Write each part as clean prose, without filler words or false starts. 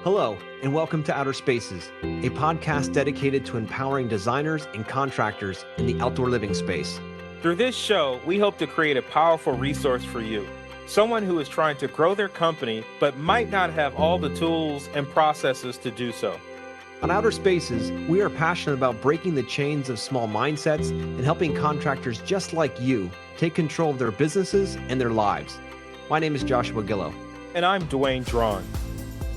Hello, and welcome to Outer Spaces, a podcast dedicated to empowering designers and contractors in the outdoor living space. Through this show, we hope to create a powerful resource for you, someone who is trying to grow their company but might not have all the tools and processes to do so. On Outer Spaces, we are passionate about breaking the chains of small mindsets and helping contractors just like you take control of their businesses and their lives. My name is Joshua Gillow. And I'm Dwayne Drawn.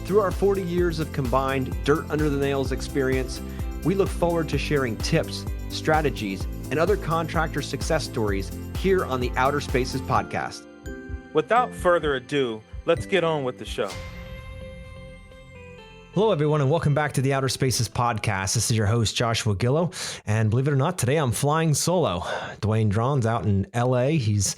Through our 40 years of combined dirt under the nails experience, we look forward to sharing tips, strategies, and other contractor success stories here on the Outer Spaces podcast. Without further ado, let's get on with the show. Hello, everyone, and welcome back to the Outer Spaces podcast. This is your host, Joshua Gillow, and believe it or not, today I'm flying solo. Dwayne Drawn's out in LA. He's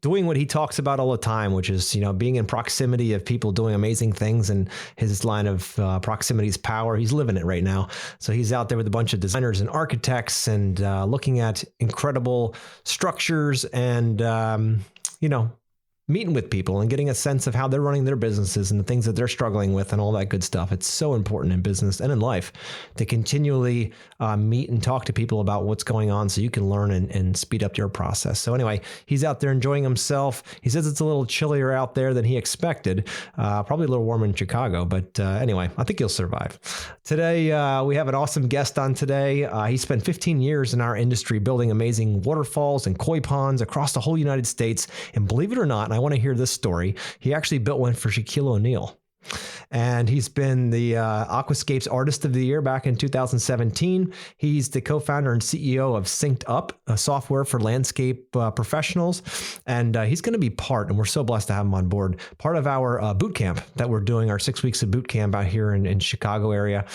doing what he talks about all the time, which is, being in proximity of people doing amazing things, and his line of proximity is power. He's living it right now. So he's out there with a bunch of designers and architects and looking at incredible structures and, meeting with people and getting a sense of how they're running their businesses and the things that they're struggling with and all that good stuff. It's so important in business and in life to continually meet and talk to people about what's going on so you can learn and speed up your process. So anyway, he's out there enjoying himself. He says it's a little chillier out there than he expected, probably a little warmer in Chicago, but anyway, I think he'll survive. Today, we have an awesome guest on today. He spent 15 years in our industry building amazing waterfalls and koi ponds across the whole United States. And believe it or not, I want to hear this story. He actually built one for Shaquille O'Neal. And he's been the Aquascapes Artist of the Year back in 2017. He's the co-founder and CEO of Synced Up, a software for landscape professionals. And he's going to be and we're so blessed to have him on board, part of our boot camp that we're doing, our 6 weeks of boot camp out here in Chicago area.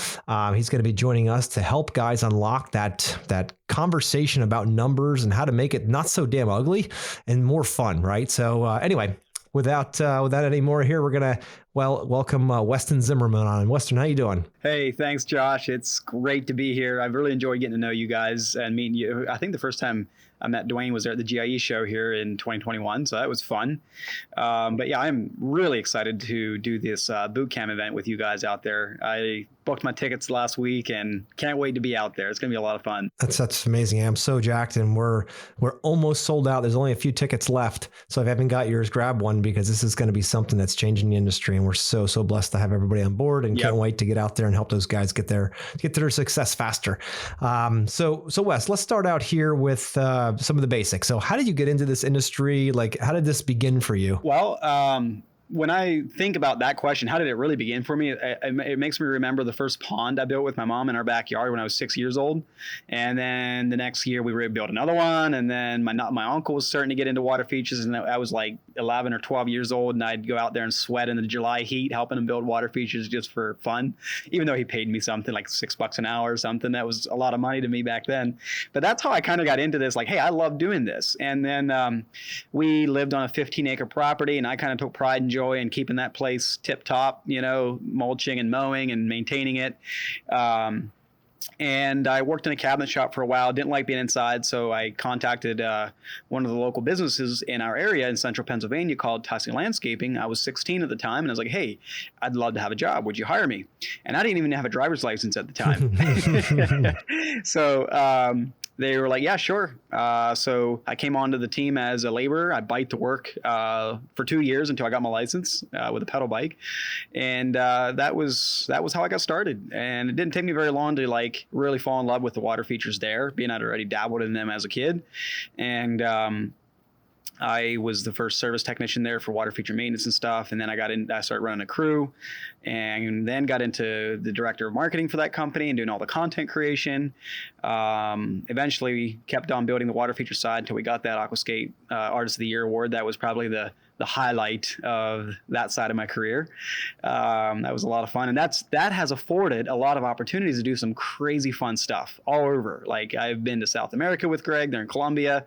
He's going to be joining us to help guys unlock that conversation about numbers and how to make it not so damn ugly and more fun, right? So anyway, without any more here, we're going to welcome Weston Zimmerman on. Weston, how you doing? Hey, thanks, Josh. It's great to be here. I've really enjoyed getting to know you guys and meeting you. I think the first time I met Dwayne was there at the GIE show here in 2021, so that was fun. But yeah, I'm really excited to do this boot camp event with you guys out there. I booked my tickets last week and can't wait to be out there. It's going to be a lot of fun. That's amazing. I'm so jacked, and we're almost sold out. There's only a few tickets left, so if you haven't got yours, grab one, because this is going to be something that's changing the industry, and we're so blessed to have everybody on board, and can't wait to get out there and help those guys get their success faster. So Wes, let's start out here with some of the basics. So how did you get into this industry? Like, how did this begin for you? Well, when I think about that question, how did it really begin for me? It makes me remember the first pond I built with my mom in our backyard when I was 6 years old. And then the next year we were able to build another one. And then my uncle was starting to get into water features. And I was like 11 or 12 years old. And I'd go out there and sweat in the July heat, helping him build water features just for fun. Even though he paid me something like $6 an hour or something. That was a lot of money to me back then. But that's how I kind of got into this. Like, hey, I love doing this. And then we lived on a 15-acre property. And I kind of took pride and joy in keeping that place tip top, mulching and mowing and maintaining it. And I worked in a cabinet shop for a while, didn't like being inside. So I contacted one of the local businesses in our area in central Pennsylvania called Tuscany Landscaping. I was 16 at the time. And I was like, hey, I'd love to have a job. Would you hire me? And I didn't even have a driver's license at the time. So they were like, yeah, sure. So I came onto the team as a laborer. I biked to work for 2 years until I got my license with a pedal bike. And that was how I got started. And it didn't take me very long to really fall in love with the water features there, being I'd already dabbled in them as a kid. And I was the first service technician there for water feature maintenance and stuff. And then I started running a crew, and then got into the director of marketing for that company and doing all the content creation. Eventually kept on building the water feature side until we got that Aquascape Artist of the Year award. That was probably the highlight of that side of my career. That was a lot of fun. And that has afforded a lot of opportunities to do some crazy fun stuff all over. Like, I've been to South America with Greg, they're in Colombia.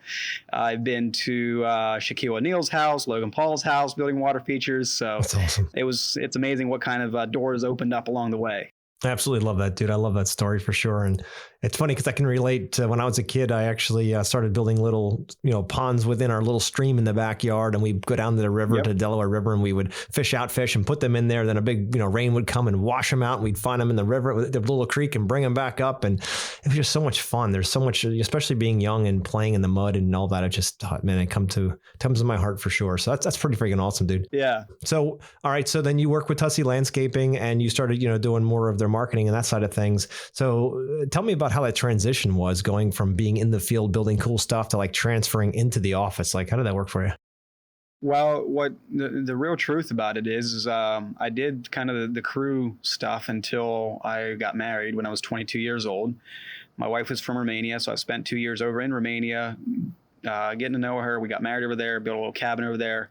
I've been to Shaquille O'Neal's house, Logan Paul's house, building water features. So that's awesome. It's amazing what kind of doors opened up along the way. I absolutely love that, dude. I love that story for sure. And It's funny because I can relate to when I was a kid. I actually started building little, ponds within our little stream in the backyard, and we'd go down to the river, to Delaware River, and we would fish out fish and put them in there. Then a big, rain would come and wash them out, and we'd find them in the river, the little creek, and bring them back up. And it was just so much fun. There's so much, especially being young and playing in the mud and all that. It just, man, it comes to my heart for sure. So that's pretty freaking awesome, dude. Yeah. So, all right. So then you work with Tussey Landscaping, and you started, doing more of their marketing and that side of things. So tell me about how that transition was, going from being in the field building cool stuff to like transferring into the office. Like, how did that work for you? Well, what the real truth about it is I did kind of the crew stuff until I got married when I was 22 years old. My wife was from Romania, so I spent 2 years over in Romania, getting to know her. We got married over there, built a little cabin over there,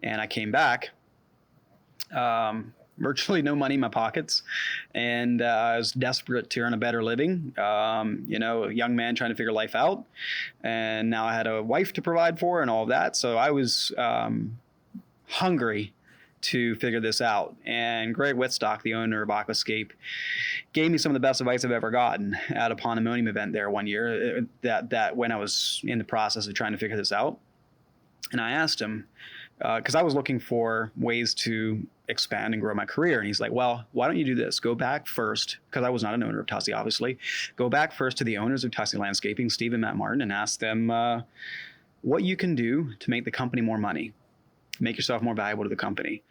and I came back. Virtually no money in my pockets, and I was desperate to earn a better living. A young man trying to figure life out, and now I had a wife to provide for and all of that. So I was hungry to figure this out. And Greg Whitstock, the owner of Aquascape, gave me some of the best advice I've ever gotten at a pandemonium event there one year. That when I was in the process of trying to figure this out, and I asked him, because I was looking for ways to expand and grow my career. And he's like, well, why don't you do this? Go back first, because I was not an owner of Tussey, obviously. Go back first to the owners of Tussey Landscaping, Steve and Matt Martin, and ask them what you can do to make the company more money, make yourself more valuable to the company.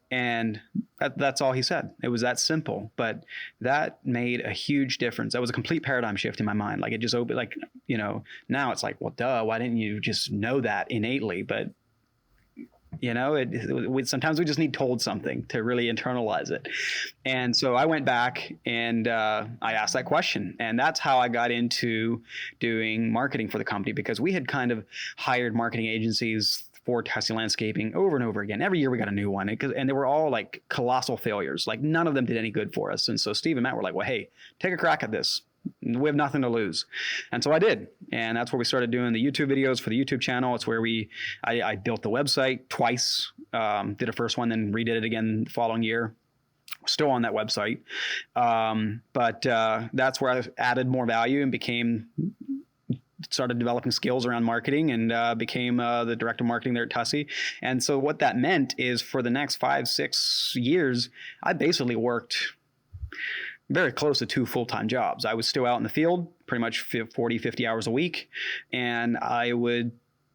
And that's all he said. It was that simple, but that made a huge difference. That was a complete paradigm shift in my mind. Like, it just opened, now it's like, well, duh, why didn't you just know that innately? But sometimes we just need told something to really internalize it. And so I went back and I asked that question. And that's how I got into doing marketing for the company, because we had kind of hired marketing agencies for Tussey Landscaping over and over again. Every year we got a new one, and they were all like colossal failures. Like, none of them did any good for us. And so Steve and Matt were like, well, hey, take a crack at this. We have nothing to lose. And so I did. And that's where we started doing the YouTube videos for the YouTube channel. It's where I built the website twice, did a first one, then redid it again the following year. Still on that website. But that's where I added more value and started developing skills around marketing, and became the director of marketing there at Tussey. And so what that meant is, for the next 5-6 years, I basically worked very close to 2 full-time jobs. I was still out in the field pretty much 40, 50 hours a week. And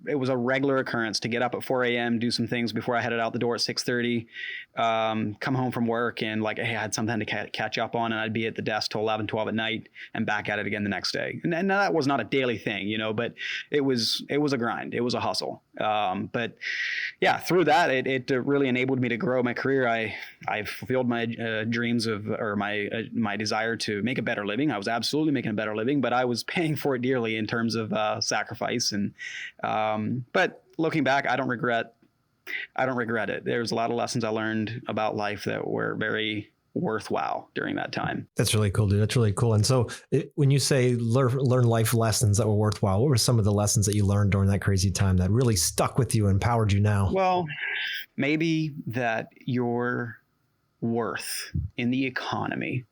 it was a regular occurrence to get up at 4 a.m., do some things before I headed out the door at 6:30, come home from work, and like, hey, I had something to catch up on, and I'd be at the desk till 11, 12 at night, and back at it again the next day. And that was not a daily thing, but it was a grind. It was a hustle. But yeah, through that, it really enabled me to grow my career. I fulfilled my dreams or my desire to make a better living. I was absolutely making a better living, but I was paying for it dearly in terms of sacrifice. And but looking back, I don't regret it. There's a lot of lessons I learned about life that were very worthwhile during that time. That's really cool, dude. That's really cool. And so when you say learn life lessons that were worthwhile, what were some of the lessons that you learned during that crazy time that really stuck with you and empowered you now? Well, maybe that your worth in the economy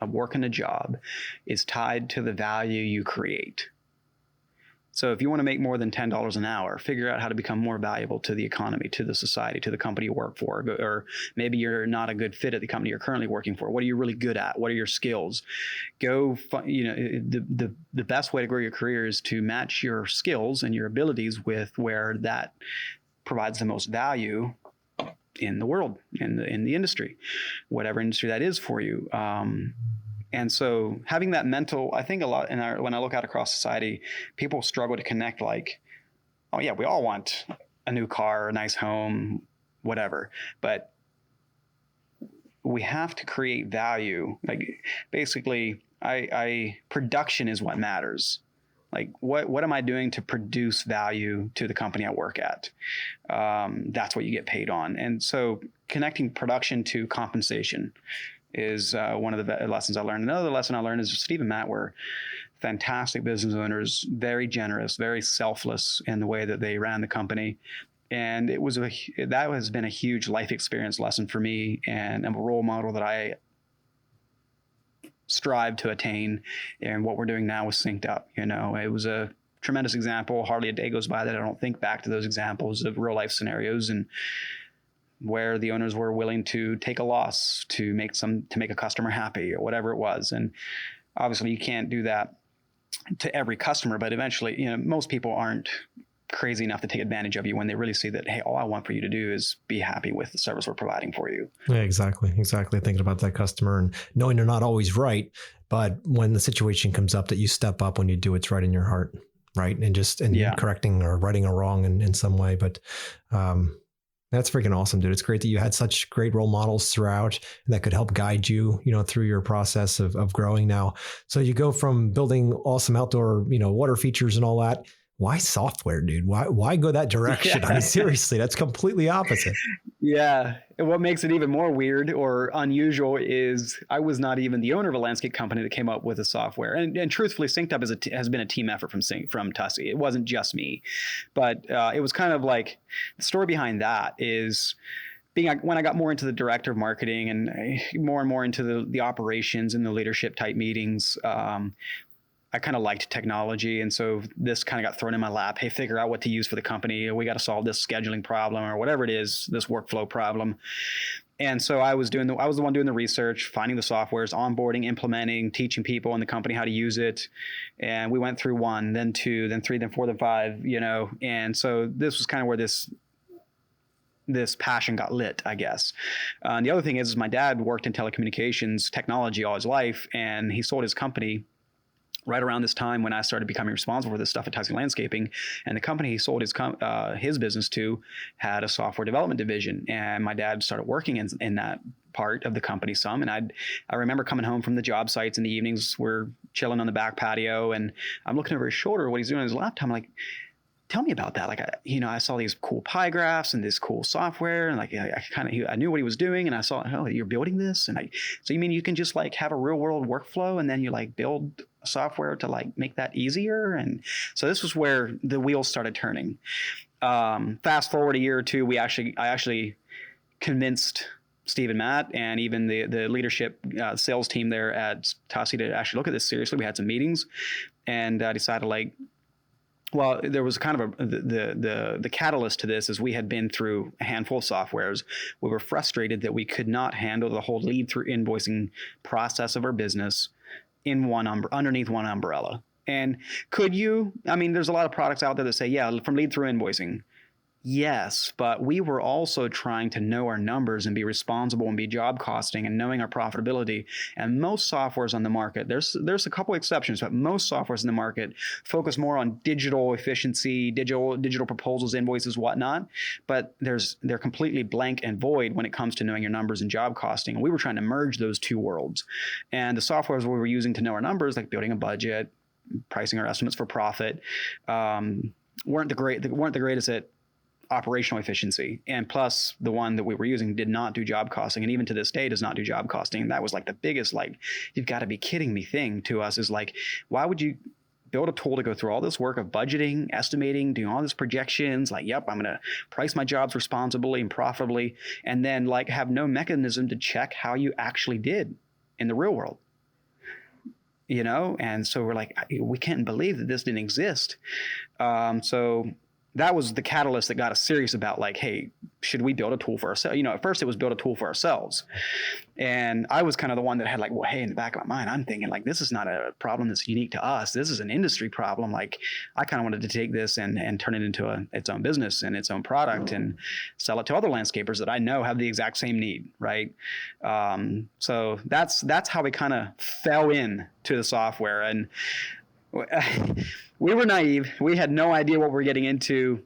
of working a job is tied to the value you create. So if you want to make more than $10 an hour, figure out how to become more valuable to the economy, to the society, to the company you work for. Or maybe you're not a good fit at the company you're currently working for. What are you really good at? What are your skills? The best way to grow your career is to match your skills and your abilities with where that provides the most value in the world, in the industry, whatever industry that is for you. And so having that mental, I think a lot when I look out across society, people struggle to connect, like, oh yeah, we all want a new car, a nice home, whatever. But we have to create value. Like, basically, production is what matters. Like, what am I doing to produce value to the company I work at? That's what you get paid on. And so connecting production to compensation is one of the lessons I learned. Another lesson I learned is Steve and Matt were fantastic business owners, very generous, very selfless in the way that they ran the company. And that has been a huge life experience lesson for me, and a role model that strive to attain, and what we're doing now with Synced Up. It was a tremendous example. Hardly a day goes by that I don't think back to those examples of real life scenarios and where the owners were willing to take a loss to make a customer happy or whatever it was. And obviously you can't do that to every customer, but eventually, most people aren't crazy enough to take advantage of you when they really see that, hey, all I want for you to do is be happy with the service we're providing for you. Yeah, exactly. Thinking about that customer and knowing they're not always right, but when the situation comes up that you step up when you do what's right in your heart, right? And correcting or righting a wrong in some way. But that's freaking awesome, dude. It's great that you had such great role models throughout and that could help guide you, through your process of growing now. So you go from building awesome outdoor, water features and all that. Why software, dude? Why go that direction? I mean, seriously, that's completely opposite. Yeah. And what makes it even more weird or unusual is I was not even the owner of a landscape company that came up with the software. And truthfully, Synced Up has been a team effort from Tussie. It wasn't just me, but it was kind of like the story behind that is when I got more into the director of marketing and more into the operations and the leadership type meetings, I kind of liked technology. And so this kind of got thrown in my lap. Hey, figure out what to use for the company. We got to solve this scheduling problem or whatever it is, this workflow problem. And so I was the one doing the research, finding the softwares, onboarding, implementing, teaching people in the company how to use it. And we went through 1, then 2, then 3, then 4, then 5, and so this was kind of where this passion got lit, I guess. And the other thing is my dad worked in telecommunications technology all his life, and he sold his company right around this time when I started becoming responsible for this stuff at Tussie Landscaping. And the company he sold his business to had a software development division. And my dad started working in that part of the company some. And I remember coming home from the job sites in the evenings. We're chilling on the back patio and I'm looking over his shoulder, what he's doing on his laptop. I'm like, tell me about that. Like, I saw these cool pie graphs and this cool software, and like, I knew what he was doing, and I saw, oh, you're building this, and so you mean you can just like have a real world workflow, and then you like build software to like make that easier, and so this was where the wheels started turning. Fast forward a year or two, I actually convinced Steve and Matt and even the leadership sales team there at Tussie to actually look at this seriously. We had some meetings, and decided like. Well, there was kind of the catalyst to this is we had been through a handful of softwares. We were frustrated that we could not handle the whole lead through invoicing process of our business underneath one umbrella. And could you? I mean, there's a lot of products out there that say, yeah, from lead through invoicing. Yes, but we were also trying to know our numbers and be responsible and be job costing and knowing our profitability. And most softwares on the market, there's a couple exceptions, but most softwares in the market focus more on digital efficiency, digital proposals, invoices, whatnot. But they're completely blank and void when it comes to knowing your numbers and job costing. And we were trying to merge those two worlds. And the softwares we were using to know our numbers, like building a budget, pricing our estimates for profit, weren't the greatest at operational efficiency. And plus the one that we were using did not do job costing, and even to this day does not do job costing. And that was like the biggest, like, you've got to be kidding me thing to us, is like, why would you build a tool to go through all this work of budgeting, estimating, doing all these projections, like, yep, I'm going to price my jobs responsibly and profitably, and then like have no mechanism to check how you actually did in the real world. And so we're like, we can't believe that this didn't exist. So that was the catalyst that got us serious about like, hey, should we build a tool for ourselves? At first it was build a tool for ourselves. And I was kind of the one that had like, well, hey, in the back of my mind, I'm thinking like, this is not a problem that's unique to us. This is an industry problem. Like, I kind of wanted to take this and turn it into its own business and its own product and sell it to other landscapers that I know have the exact same need. Right. So that's how we kind of fell in to the software. And we were naive. We had no idea what we were getting into.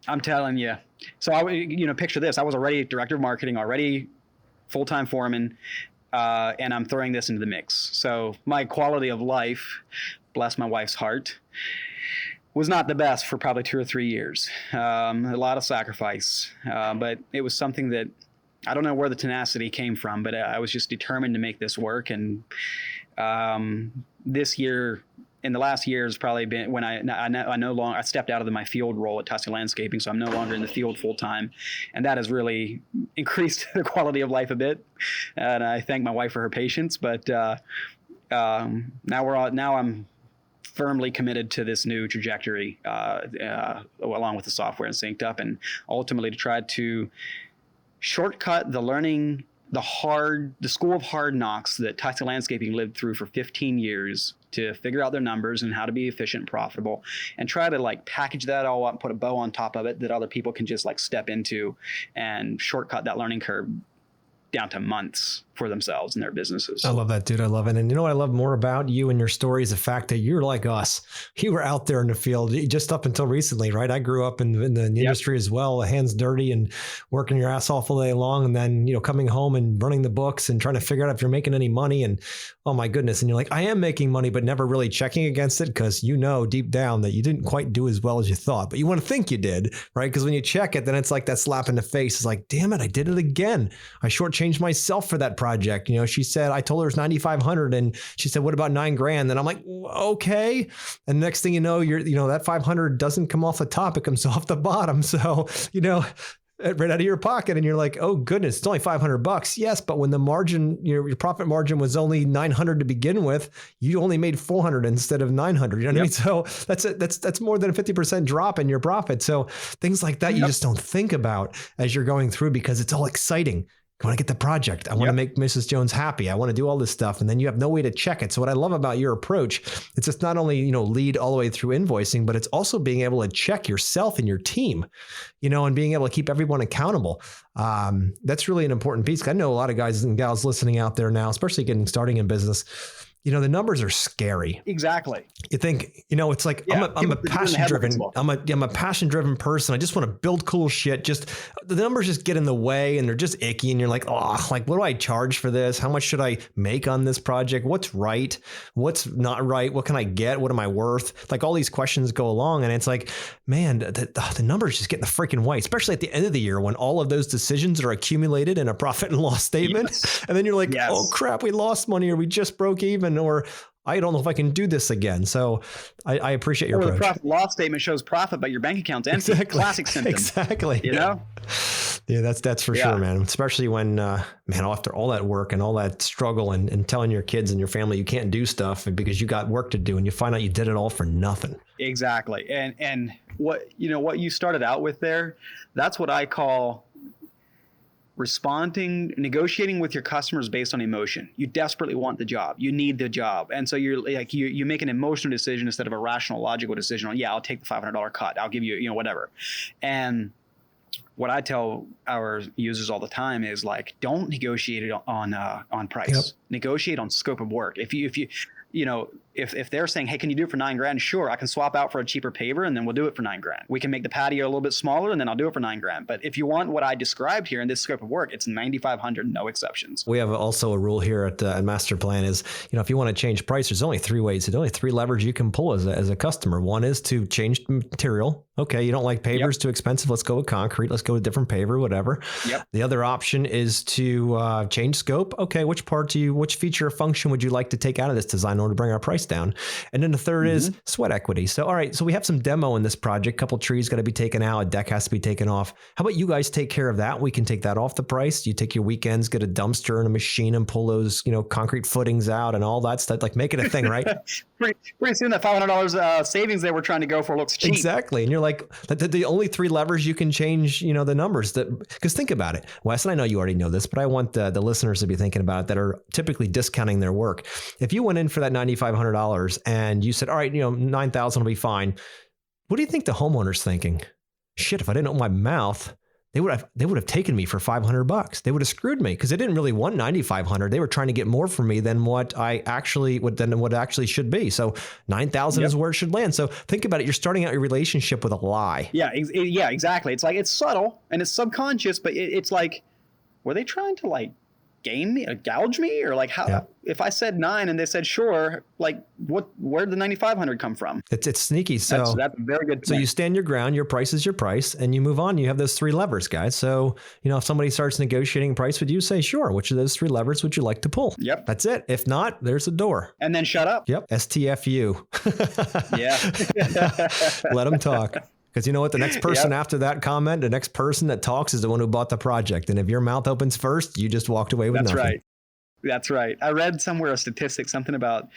I'm telling you. So picture this. I was already director of marketing, already full-time foreman, and I'm throwing this into the mix. So my quality of life, bless my wife's heart, was not the best for probably 2 or 3 years. A lot of sacrifice, but it was something that I don't know where the tenacity came from, but I was just determined to make this work. And this year in the last year has probably been when I stepped out of my field role at Tuscany Landscaping, so I'm no longer in the field full time, and that has really increased the quality of life a bit. And I thank my wife for her patience. But now I'm firmly committed to this new trajectory, along with the software and synced up, and ultimately to try to shortcut the learning, the school of hard knocks that Tuscany Landscaping lived through for 15 years to figure out their numbers and how to be efficient and profitable, and try to like package that all up and put a bow on top of it that other people can just like step into and shortcut that learning curve down to months for themselves and their businesses. I love that, dude. I love it. And you know what I love more about you and your story is the fact that you're like us. You were out there in the field just up until recently, right? I grew up in the industry as well, hands dirty and working your ass off all day long. And then, coming home and running the books and trying to figure out if you're making any money. And oh my goodness. And you're like, I am making money, but never really checking against it because deep down that you didn't quite do as well as you thought, but you want to think you did, right? Because when you check it, then it's like that slap in the face. It's like, damn it, I did it again. I shortchanged myself for that project. She said, I told her it's 9,500 and she said, what about $9,000? And I'm like, okay. And next thing you know, that 500 doesn't come off the top. It comes off the bottom. So, right out of your pocket. And you're like, oh goodness, it's only $500. Yes. But when the margin, your profit margin was only 900 to begin with, you only made 400 instead of 900. You know what I mean? So that's more than a 50% drop in your profit. So things like that, you just don't think about as you're going through because it's all exciting. I want to get the project. I want to make Mrs. Jones happy. I want to do all this stuff. And then you have no way to check it. So what I love about your approach, it's just not only, lead all the way through invoicing, but it's also being able to check yourself and your team, and being able to keep everyone accountable. That's really an important piece. I know a lot of guys and gals listening out there now, especially starting in business. The numbers are scary. Exactly. You think, it's like, I'm a passion driven person. I just want to build cool shit. Just the numbers just get in the way and they're just icky. And you're like, what do I charge for this? How much should I make on this project? What's right? What's not right? What can I get? What am I worth? Like all these questions go along. And it's like, man, the numbers just get in the freaking way, especially at the end of the year when all of those decisions are accumulated in a profit and loss statement. Yes. And then you're like, oh crap, we lost money or we just broke even. Or I don't know if I can do this again. So I appreciate your approach. The profit loss statement shows profit, but your bank account's empty. Exactly. Classic symptom. Exactly. Yeah, that's for sure, man. Especially when, after all that work and all that struggle and telling your kids and your family you can't do stuff because you got work to do and you find out you did it all for nothing. Exactly. And what you started out with there, that's what I call negotiating with your customers based on emotion. You desperately want the job. You need the job. And so you're like, you make an emotional decision instead of a rational, logical decision on, I'll take the $500 cut. I'll give you, whatever. And what I tell our users all the time is like, don't negotiate it on price. Yep. Negotiate on scope of work. If they're saying, hey, can you do it for $9,000? Sure, I can swap out for a cheaper paver and then we'll do it for $9,000. We can make the patio a little bit smaller and then I'll do it for $9,000. But if you want what I described here in this scope of work, it's $9,500, no exceptions. We have also a rule here at Master Plan is, if you want to change price, there's only three ways. There's only three levers you can pull as a customer. One is to change material. Okay, you don't like pavers, too expensive. Let's go with concrete. Let's go with a different paver, whatever. Yep. The other option is to change scope. Okay, which feature or function would you like to take out of this design in order to bring our price down? And then the third is sweat equity. So, all right, so we have some demo in this project. Couple trees got to be taken out. A deck has to be taken off. How about you guys take care of that? We can take that off the price. You take your weekends, get a dumpster and a machine and pull those, concrete footings out and all that stuff. Like make it a thing, right? pretty soon that $500 savings they were trying to go for looks cheap. Exactly. And you're like, the only three levers you can change, the numbers because think about it, Wes, and I know you already know this, but I want the listeners to be thinking about it that are typically discounting their work. If you went in for that $9,500 and you said, all right, 9,000 will be fine. What do you think the homeowner's thinking? Shit, if I didn't open my mouth, they would have taken me for $500. They would have screwed me because they didn't really want 9,500. They were trying to get more from me than what actually should be. So 9,000 is where it should land. So think about it. You're starting out your relationship with a lie. Yeah, exactly. It's like, it's subtle and it's subconscious, but it's like, were they trying to like game me, gouge me, or like how? Yeah. If I said 9 and they said sure, like where'd the 9,500 come from? It's sneaky. So that's a very good point. So you stand your ground. Your price is your price, and you move on. You have those 3 levers, guys. So if somebody starts negotiating price with you, say sure. Which of those 3 levers would you like to pull? Yep. That's it. If not, there's a door. And then shut up. Yep. STFU. Yeah. Let them talk. Because you know what? The next person after that comment, the next person that talks is the one who bought the project. And if your mouth opens first, you just walked away with nothing. Right. That's right. I read somewhere a statistic, something about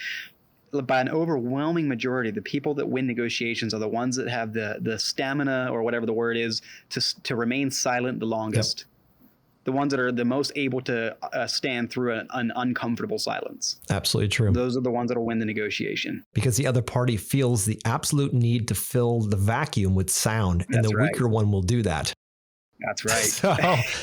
by an overwhelming majority, the people that win negotiations are the ones that have the stamina, or whatever the word is, to remain silent the longest. Yep. The ones that are the most able to stand through an uncomfortable silence. Absolutely true. Those are the ones that will win the negotiation. Because the other party feels the absolute need to fill the vacuum with sound, and the weaker one will do that. That's right. So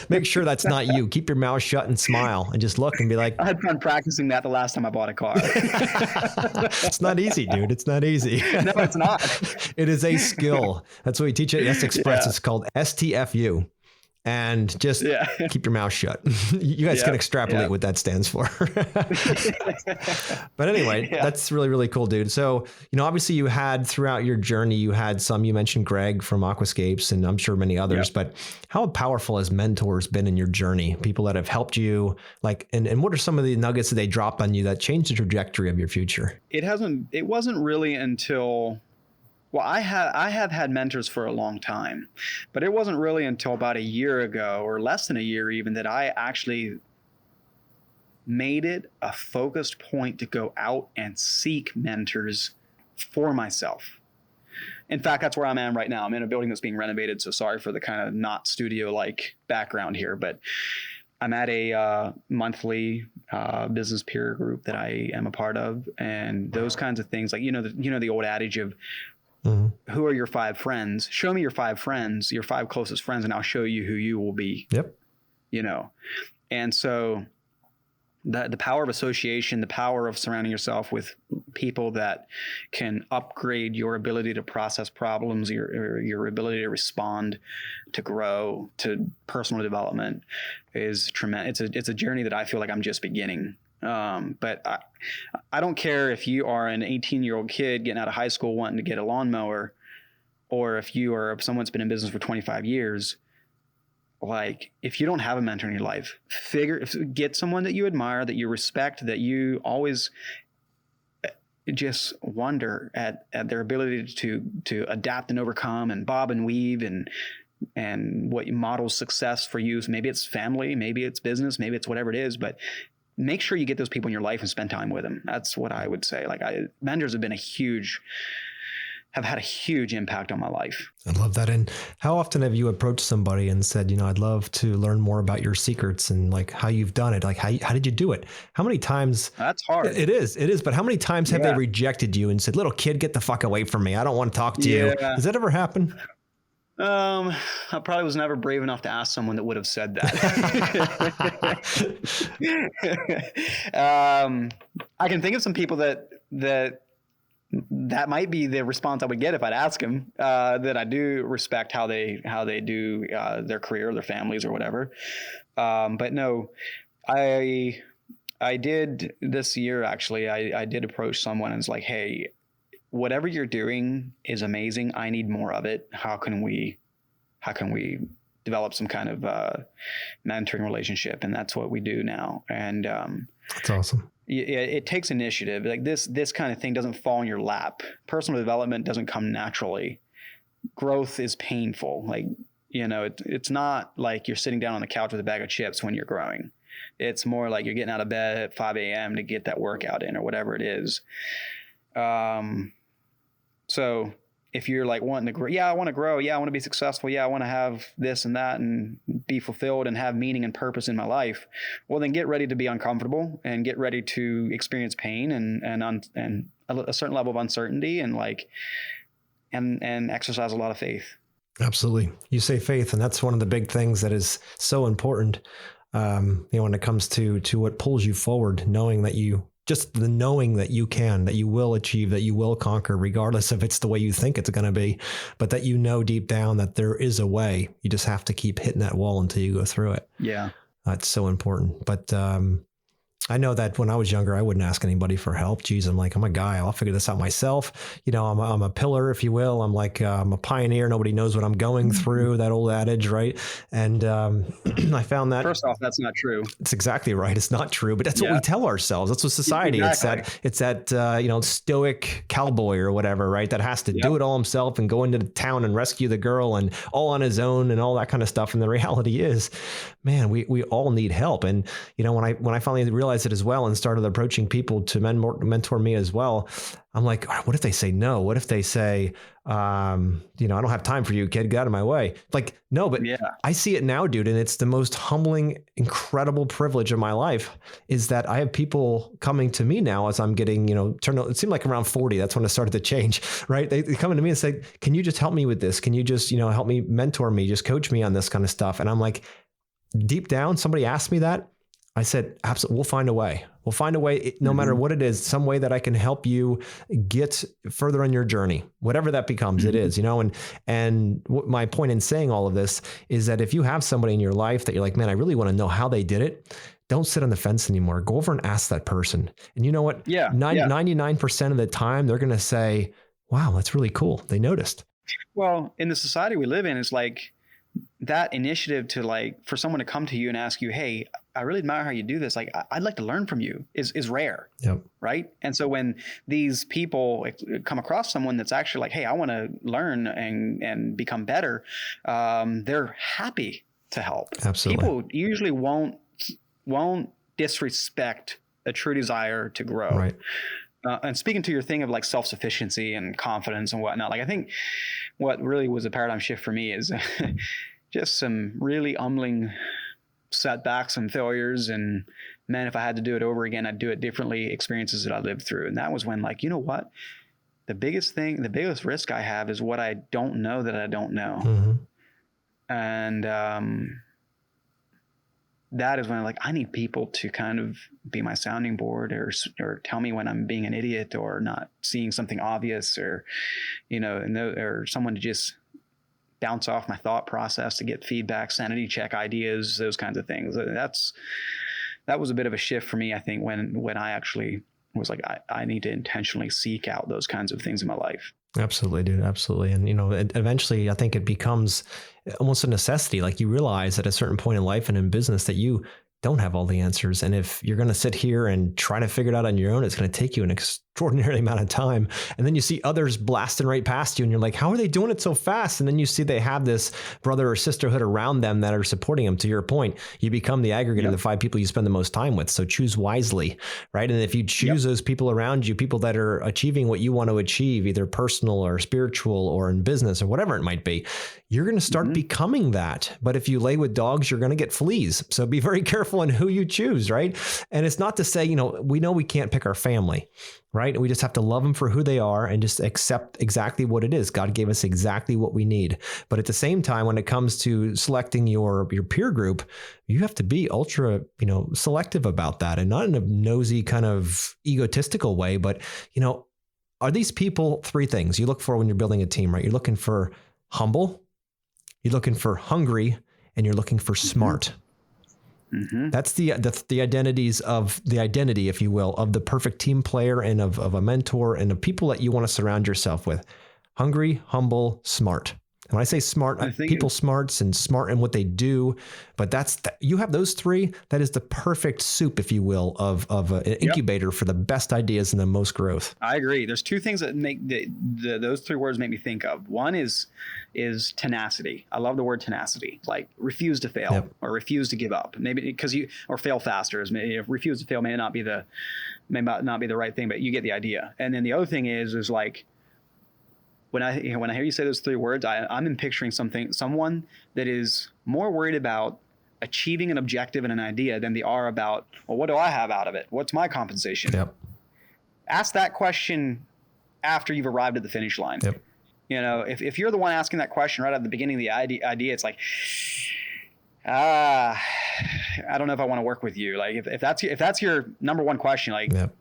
make sure that's not you. Keep your mouth shut and smile and just look and be like, I had fun practicing that the last time I bought a car. It's not easy, dude. It's not easy. No, it's not. It is a skill. That's what we teach at S Express. Yeah. It's called STFU. And just keep your mouth shut. You guys can extrapolate what that stands for. But anyway, that's really, really cool, dude. So, obviously you had throughout your journey, you mentioned Greg from Aquascapes, and I'm sure many others, but how powerful has mentors been in your journey? People that have helped you, and what are some of the nuggets that they dropped on you that changed the trajectory of your future? It wasn't really until... Well, I have had mentors for a long time, but it wasn't really until about a year ago, or less than a year even, that I actually made it a focused point to go out and seek mentors for myself. In fact, that's where I'm at right now. I'm in a building that's being renovated, so sorry for the kind of not studio-like background here, but I'm at a monthly business peer group that I am a part of, and those kinds of things, like the old adage of, who are your 5 friends? Show me your 5 friends, your 5 closest friends, and I'll show you who you will be. Yep. And so the power of association, the power of surrounding yourself with people that can upgrade your ability to process problems, your ability to respond, to grow, to personal development is tremendous. It's a journey that I feel like I'm just beginning. But I don't care if you are an 18-year-old kid getting out of high school wanting to get a lawnmower, or if you are someone that's been in business for 25 years. Like, if you don't have a mentor in your life, get someone that you admire, that you respect, that you always just wonder at their ability to adapt and overcome and bob and weave and what models success for you. So maybe it's family, maybe it's business, maybe it's whatever it is, but make sure you get those people in your life and spend time with them. That's what I would say. Mentors have had a huge impact on my life. I love that. And how often have you approached somebody and said, I'd love to learn more about your secrets and how you've done it? How did you do it? How many times? That's hard. It is. But how many times have they rejected you and said, little kid, get the fuck away from me. I don't want to talk to you. Does that ever happen? I probably was never brave enough to ask someone that would have said that. I can think of some people that might be the response I would get if I'd ask them, that I do respect how they do their career, their families, or whatever. But no, I did this year, actually, I did approach someone and was like, hey, whatever you're doing is amazing. I need more of it. How can we develop some kind of mentoring relationship? And that's what we do now. And that's awesome. It takes initiative. Like this kind of thing doesn't fall in your lap. Personal development doesn't come naturally. Growth is painful. It's not like you're sitting down on the couch with a bag of chips when you're growing. It's more like you're getting out of bed at 5 a.m. to get that workout in, or whatever it is. So if you're wanting to grow, I want to grow. I want to be successful. I want to have this and that and be fulfilled and have meaning and purpose in my life. Well, then get ready to be uncomfortable and get ready to experience pain and a certain level of uncertainty and exercise a lot of faith. Absolutely. You say faith, and that's one of the big things that is so important. When it comes to what pulls you forward, knowing that you can, that you will achieve, that you will conquer, regardless if it's the way you think it's going to be, but that deep down that there is a way. You just have to keep hitting that wall until you go through it. Yeah. That's so important. But I know that when I was younger, I wouldn't ask anybody for help. Geez, I'm like, I'm a guy. I'll figure this out myself. You know, I'm a pillar, if you will. I'm like, I'm a pioneer. Nobody knows what I'm going through, that old adage, right? And I found that. First off, that's not true. It's exactly right. It's not true, but that's what we tell ourselves. That's what society, Exactly. it's that, stoic cowboy or whatever, right? That has to do it all himself and go into the town and rescue the girl and all on his own and all that kind of stuff. And the reality is, man, we all need help. And, you know, when I finally realized it as well and started approaching people to mentor me as well, I'm like, what if they say no? What if they say, I don't have time for you, kid, get out of my way. Like, no, but I see it now, dude. And it's the most humbling, incredible privilege of my life is that I have people coming to me now as I'm getting, it seemed like around 40. That's when it started to change, right? They come to me and say, can you just help me with this? Can you just, help me mentor me, just coach me on this kind of stuff? And I'm like, deep down, somebody asked me that. I said, absolutely, we'll find a way. We'll find a way, no matter what it is, some way that I can help you get further on your journey, whatever that becomes, it is, and what my point in saying all of this is that if you have somebody in your life that you're like, man, I really want to know how they did it. Don't sit on the fence anymore. Go over and ask that person. And you know what? 99% of the time, they're going to say, wow, that's really cool. They noticed. Well, in the society we live in, it's like that initiative to for someone to come to you and ask you, hey, I really admire how you do this. Like, I'd like to learn from you is rare. Yep. Right. And so when these people come across someone that's actually like, hey, I want to learn and become better, they're happy to help. Absolutely. People usually won't disrespect a true desire to grow. Right. And speaking to your thing of self-sufficiency and confidence and whatnot, I think what really was a paradigm shift for me is just some really humbling setbacks and failures. And man, if I had to do it over again, I'd do it differently, experiences that I lived through. And that was when you know what? The biggest risk I have is what I don't know that I don't know. Mm-hmm. And that is when I need people to kind of be my sounding board or tell me when I'm being an idiot or not seeing something obvious or someone to just bounce off my thought process to get feedback, sanity check ideas, those kinds of things. That was a bit of a shift for me, I think, when I actually was like, I need to intentionally seek out those kinds of things in my life. Absolutely, dude. Absolutely. And eventually I think it becomes almost a necessity. Like you realize at a certain point in life and in business that you don't have all the answers. And if you're going to sit here and try to figure it out on your own, it's going to take you an extraordinary amount of time. And then you see others blasting right past you and you're like, how are they doing it so fast? And then you see they have this brother or sisterhood around them that are supporting them. To your point, you become the aggregate of the 5 people you spend the most time with. So choose wisely, right? And if you choose those people around you, people that are achieving what you want to achieve, either personal or spiritual or in business or whatever it might be, you're going to start becoming that. But if you lay with dogs, you're going to get fleas. So be very careful in who you choose, right? And it's not to say, we know we can't pick our family, right? We just have to love them for who they are and just accept exactly what it is. God gave us exactly what we need. But at the same time, when it comes to selecting your peer group, you have to be ultra, selective about that, and not in a nosy kind of egotistical way, but, are these people 3 things you look for when you're building a team, right? You're looking for humble, you're looking for hungry, and you're looking for smart. Mm-hmm. That's the identities of the identity, if you will, of the perfect team player and of a mentor and of people that you want to surround yourself with. Hungry, humble, smart. And when I say smart, people smarts and smart in what they do, but you have those 3. That is the perfect soup, if you will, of an incubator for the best ideas and the most growth. I agree. There's 2 things that make those 3 words make me think of. One is tenacity. I love the word tenacity. Like refuse to fail or refuse to give up. Maybe or fail faster. Refuse to fail may not be the right thing, but you get the idea. And then the other thing is like, when I hear you say those 3 words, I'm picturing someone that is more worried about achieving an objective and an idea than they are about, well, what do I have out of it? What's my compensation? Yep. Ask that question after you've arrived at the finish line. Yep. If you're the one asking that question right at the beginning of the idea, it's like, I don't know if I want to work with you. Like if that's your number one question, like. Yep.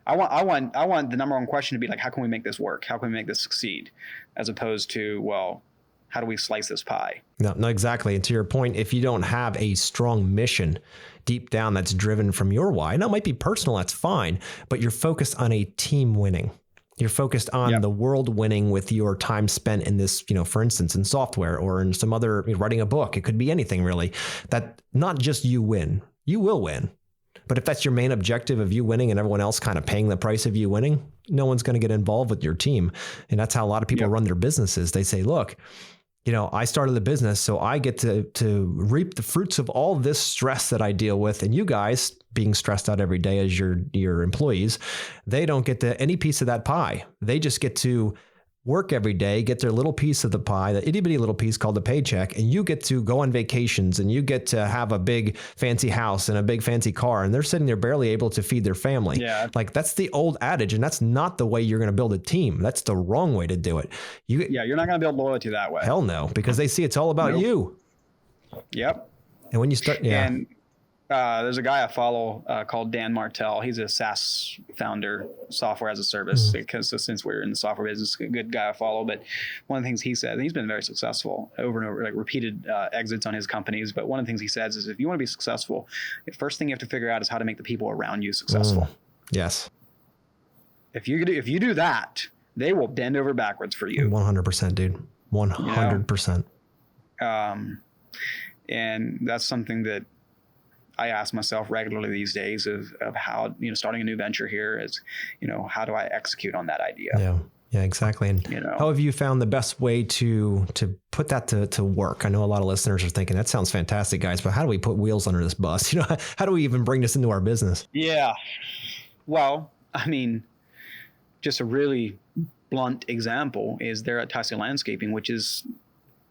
I want the number one question to be like, how can we make this work? How can we make this succeed? As opposed to, well, how do we slice this pie? No, exactly. And to your point, if you don't have a strong mission deep down that's driven from your why, and that might be personal, that's fine, but you're focused on a team winning. You're focused on the world winning with your time spent in this, for instance, in software or in some other, writing a book. It could be anything really. That not just you win, you will win. But if that's your main objective of you winning and everyone else kind of paying the price of you winning, no one's going to get involved with your team. And that's how a lot of people run their businesses. They say, look, I started the business, so I get to reap the fruits of all this stress that I deal with. And you guys being stressed out every day as your employees, they don't get any piece of that pie. They just get to work every day, get their little piece of the pie, the itty bitty little piece called the paycheck, and you get to go on vacations and you get to have a big fancy house and a big fancy car, and they're sitting there barely able to feed their family. Yeah. Like that's the old adage, and that's not the way you're going to build a team. That's the wrong way to do it. You're not going to build loyalty that way. Hell no, because they see it's all about you. Yep. And when you start, And there's a guy I follow called Dan Martell. He's a SaaS founder, software as a service. Because since we're in the software business, a good guy I follow. But one of the things he said, and he's been very successful over and over, like repeated exits on his companies. But one of the things he says is, if you want to be successful, the first thing you have to figure out is how to make the people around you successful. Yes. If you do that, they will bend over backwards for you. 100%, dude. 100%. And that's something that I ask myself regularly these days of how, starting a new venture here is, how do I execute on that idea? Yeah, exactly. And how have you found the best way to put that to work? I know a lot of listeners are thinking, that sounds fantastic, guys, but how do we put wheels under this bus? How do we even bring this into our business? Yeah. Well, just a really blunt example is there at Tyson Landscaping, which is,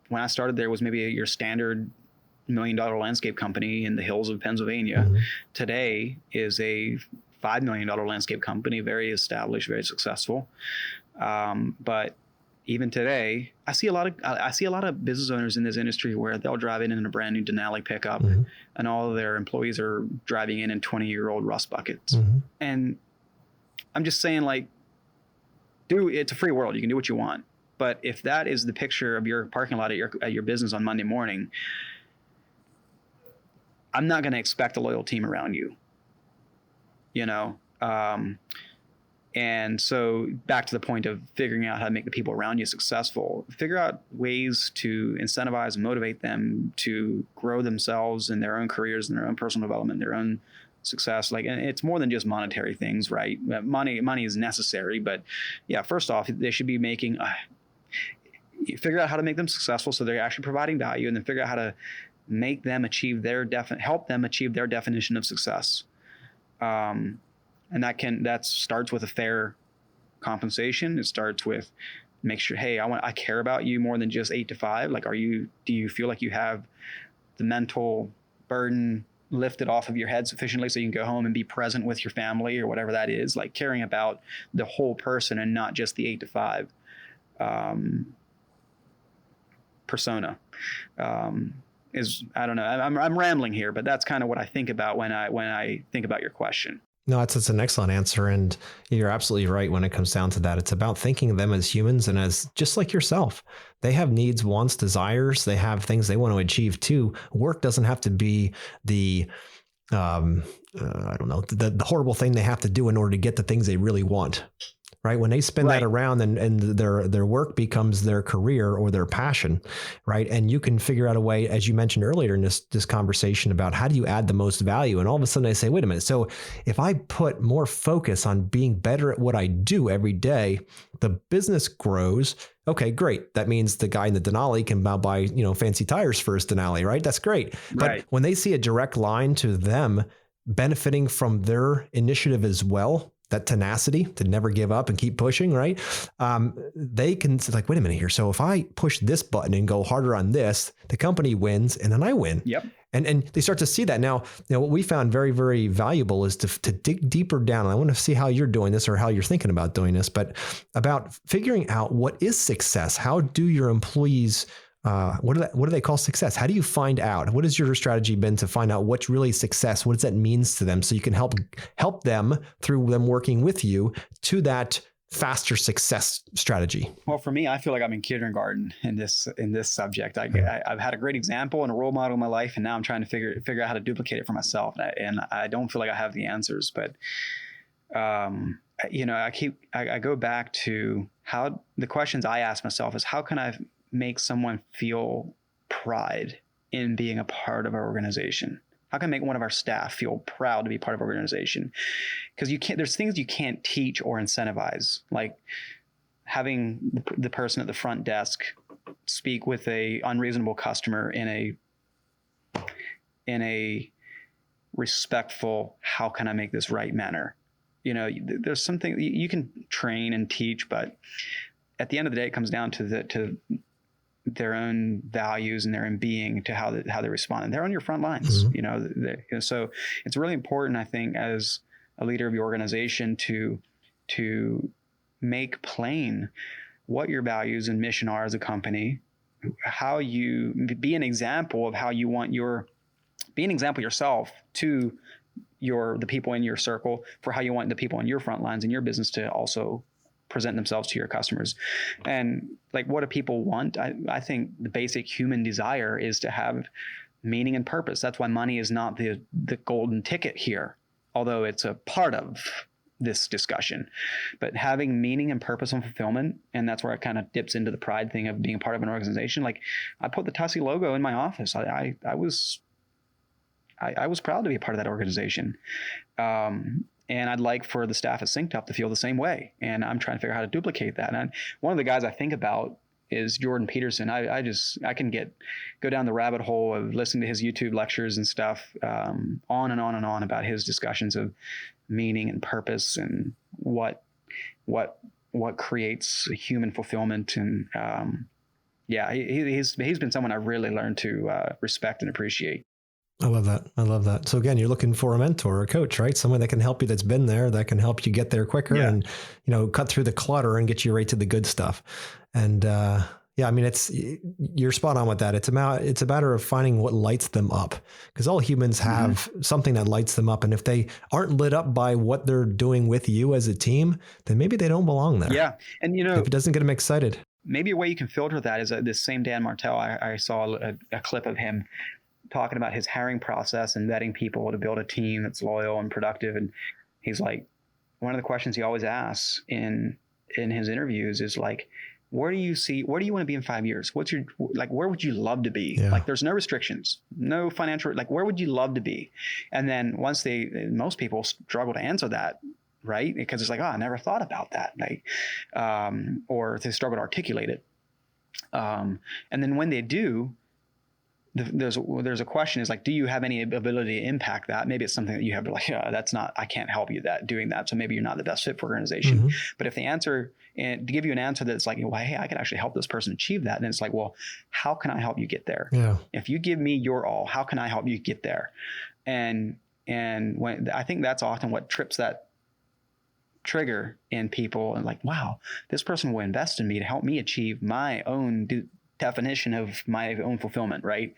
when I started there, was maybe your standard $1 million landscape company in the hills of Pennsylvania. Today is a $5 million landscape company, very established, very successful. But even today, I see a lot of business owners in this industry where they'll drive in a brand new Denali pickup, and all of their employees are driving in 20-year-old rust buckets. And I'm just saying, like, dude, it's a free world. You can do what you want. But if that is the picture of your parking lot at your business on Monday morning, I'm not going to expect a loyal team around you, and so back to the point of figuring out how to make the people around you successful, figure out ways to incentivize and motivate them to grow themselves in their own careers and their own personal development, their own success. And it's more than just monetary things, right? Money is necessary, but yeah, first off, they should be making, figure out how to make them successful so they're actually providing value, and then figure out how to make them achieve help them achieve their definition of success. And that starts with a fair compensation. It starts with make sure, hey, I care about you more than just 8 to 5. Like, do you feel like you have the mental burden lifted off of your head sufficiently so you can go home and be present with your family or whatever that is, like caring about the whole person and not just the 8 to 5 persona. I don't know. I'm rambling here, but that's kind of what I think about when I think about your question. No, it's an excellent answer. And you're absolutely right when it comes down to that. It's about thinking of them as humans and as just like yourself. They have needs, wants, desires. They have things they want to achieve too. Work doesn't have to be the horrible thing they have to do in order to get the things they really want. Right. When they spin that around and their work becomes their career or their passion. Right. And you can figure out a way, as you mentioned earlier in this conversation, about how do you add the most value? And all of a sudden I say, wait a minute. So if I put more focus on being better at what I do every day, the business grows. Okay, great. That means the guy in the Denali can now buy, fancy tires for his Denali. Right. That's great. But when they see a direct line to them benefiting from their initiative as well, that tenacity to never give up and keep pushing, right? They can say, like, wait a minute here. So if I push this button and go harder on this, the company wins and then I win. Yep. And they start to see that. Now, what we found very, very valuable is to dig deeper down. And I want to see how you're doing this or how you're thinking about doing this, but about figuring out what is success. How do your employees what do they call success? How do you find out? What has your strategy been to find out what's really success? What does that means to them? So you can help them through them working with you to that faster success strategy? Well, for me, I feel like I'm in kindergarten in this subject. I've had a great example and a role model in my life, and now I'm trying to figure out how to duplicate it for myself. And I don't feel like I have the answers, but I go back to how the questions I ask myself is, how can I make someone feel pride in being a part of our organization? How can I make one of our staff feel proud to be part of our organization? Because there's things you can't teach or incentivize, like having the person at the front desk speak with a unreasonable customer in a respectful, how can I make this right manner? There's something you can train and teach, but at the end of the day, it comes down to their own values and their own being, to how they respond. And they're on your front lines, so it's really important, I think, as a leader of your organization to make plain what your values and mission are as a company, how you be an example of how you want be an example yourself to the people in your circle, for how you want the people on your front lines in your business to also present themselves to your customers. And like, what do people want? I think the basic human desire is to have meaning and purpose. That's why money is not the golden ticket here, although it's a part of this discussion. But having meaning and purpose and fulfillment, and that's where it kind of dips into the pride thing of being a part of an organization. Like, I put the Tussy logo in my office. I was proud to be a part of that organization. And I'd like for the staff at Synced Up to feel the same way. And I'm trying to figure out how to duplicate that. And one of the guys I think about is Jordan Peterson. I can go down the rabbit hole of listening to his YouTube lectures and stuff, on and on and on about his discussions of meaning and purpose and what creates human fulfillment. And he's been someone I've really learned to respect and appreciate. I love that. So again, you're looking for a mentor or a coach, right? Someone that can help you, that's been there, that can help you get there quicker and, cut through the clutter and get you right to the good stuff. And, you're spot on with that. It's a matter of finding what lights them up, because all humans have something that lights them up. And if they aren't lit up by what they're doing with you as a team, then maybe they don't belong there. Yeah. And if it doesn't get them excited, maybe a way you can filter that is this same Dan Martell. I saw a clip of him talking about his hiring process and vetting people to build a team that's loyal and productive. And he's like, one of the questions he always asks in his interviews is like, where do you want to be in 5 years? Where would you love to be? Yeah. Like, there's no restrictions, no financial, like, where would you love to be? And then most people struggle to answer that, right? Because it's like, I never thought about that. Like, or they struggle to articulate it. And then when they do, there's a question is like, do you have any ability to impact that? Maybe it's something that you have to I can't help you doing that. So maybe you're not the best fit for organization. Mm-hmm. But if the answer, and to give you an answer that's like, hey, I can actually help this person achieve that. And it's like, well, how can I help you get there? Yeah. If you give me your all, how can I help you get there? And when I think that's often what trips that trigger in people, and like, wow, this person will invest in me to help me achieve my own definition of my own fulfillment, right?